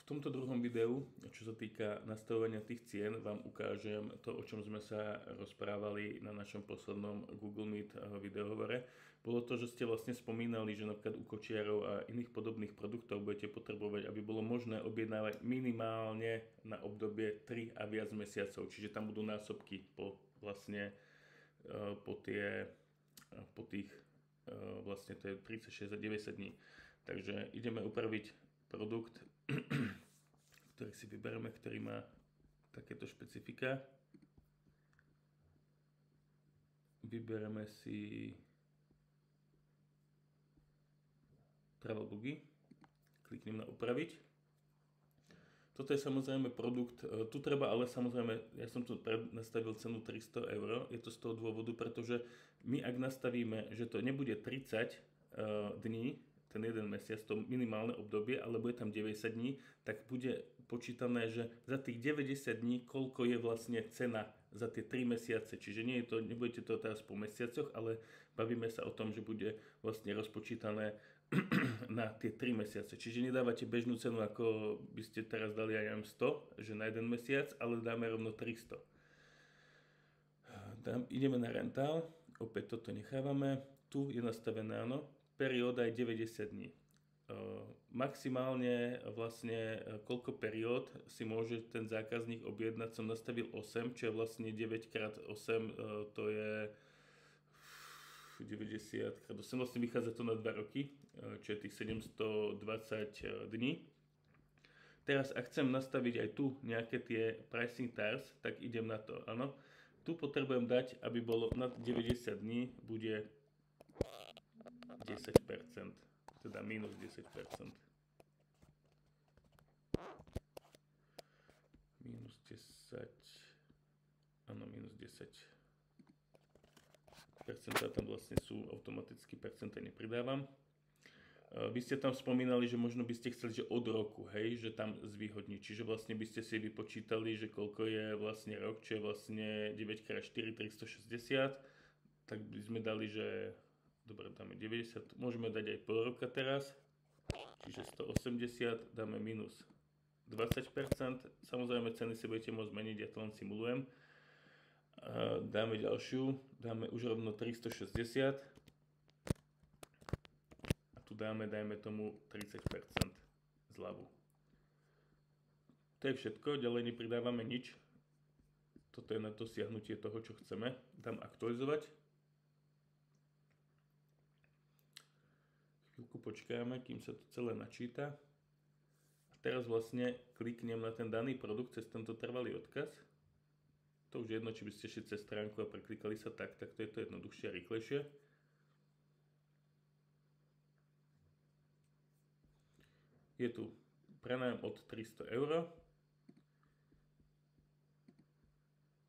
tomto druhom videu, čo sa týka nastavovania tých cien, vám ukážem to, o čom sme sa rozprávali na našom poslednom Google Meet videohovore. Bolo to, že ste vlastne spomínali, že napríklad u kočiarov a iných podobných produktov budete potrebovať, aby bolo možné objednávať minimálne na obdobie 3 a viac mesiacov. Čiže tam budú násobky po tých vlastne to je 36 a 90 dní. Takže ideme upraviť produkt, ktorý si vybereme, ktorý má takéto špecifika. Vybereme si Travel Buggy, kliknem na upraviť. Toto je samozrejme produkt, tu treba ale samozrejme, ja som tu nastavil cenu 300 €, je to z toho dôvodu, pretože my ak nastavíme, že to nebude 30 dní, ten jeden mesiac, to minimálne obdobie, alebo je tam 90 dní, tak bude počítané, že za tých 90 dní, koľko je vlastne cena za tie 3 mesiace. Čiže nebudete to teraz po mesiacoch, ale bavíme sa o tom, že bude vlastne rozpočítané na tie 3 mesiace. Čiže nedávate bežnú cenu, ako by ste teraz dali, ja neviem, 100, že na jeden mesiac, ale dáme rovno 300. Ideme na rentál, opäť toto nechávame, tu je nastavené, áno, perióda je 90 dní. Maximálne vlastne koľko periód si môže ten zákazník objednať, som nastavil 8, čo je vlastne 9x8, to je 90x8, vlastne vychádza to na 2 roky, čo je tých 720 dní. Teraz ak chcem nastaviť aj tu nejaké tie pricing tiers, tak idem na to, áno. Tu potrebujem dať, aby bolo nad 90 dní, bude 10%, teda minus 10%. Minus 10, áno, minus 10%. Percentá tam vlastne sú, automaticky percentá nepridávam. Vy ste tam spomínali, že možno by ste chceli, že od roku, hej, že tam zvýhodní. Čiže vlastne by ste si vypočítali, že koľko je vlastne rok, čo je vlastne 9x4, 360. Tak by sme dali, že dobre, dáme 90, môžeme dať aj pol roka teraz, čiže 180, dáme minus 20%, samozrejme ceny si budete môcť meniť, ja to len simulujem. Dáme ďalšiu, dáme už rovno 360 a tu dajme tomu 30% zľavu. To je všetko, ďalej nepridávame nič, toto je na dosiahnutie toho, čo chceme. Dám aktualizovať. Chvíľku počkáme, kým sa to celé načíta. A teraz vlastne kliknem na ten daný produkt cez tento trvalý odkaz. To už je jedno, či by ste šli cez stránku a preklikali sa tak to je to jednoduchšie a rýchlejšie. Je tu prenájom od 300 €.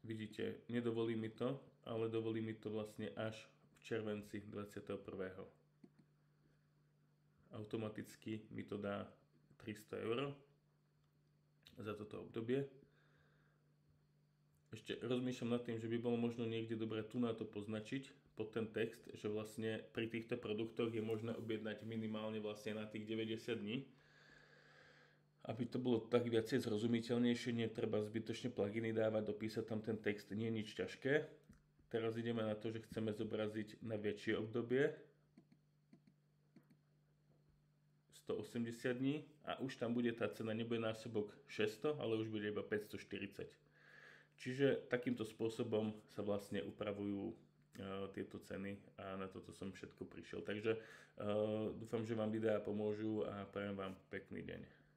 Vidíte, nedovolí mi to, ale dovolí mi to vlastne až v červenci 21. Automaticky mi to dá 300 € za toto obdobie. Ešte rozmýšľam nad tým, že by bolo možno niekde dobre tu na to poznačiť pod ten text, že vlastne pri týchto produktoch je možné objednať minimálne vlastne na tých 90 dní. Aby to bolo tak viacej zrozumiteľnejšie, netreba zbytočne pluginy dávať, dopísať tam ten text, nie je nič ťažké. Teraz ideme na to, že chceme zobraziť na väčšie obdobie, 180 dní, a už tam bude tá cena, nebude násobok 600, ale už bude iba 540. Čiže takýmto spôsobom sa vlastne upravujú tieto ceny a na toto som všetko prišiel. Takže dúfam, že vám videá pomôžu a prajem vám pekný deň.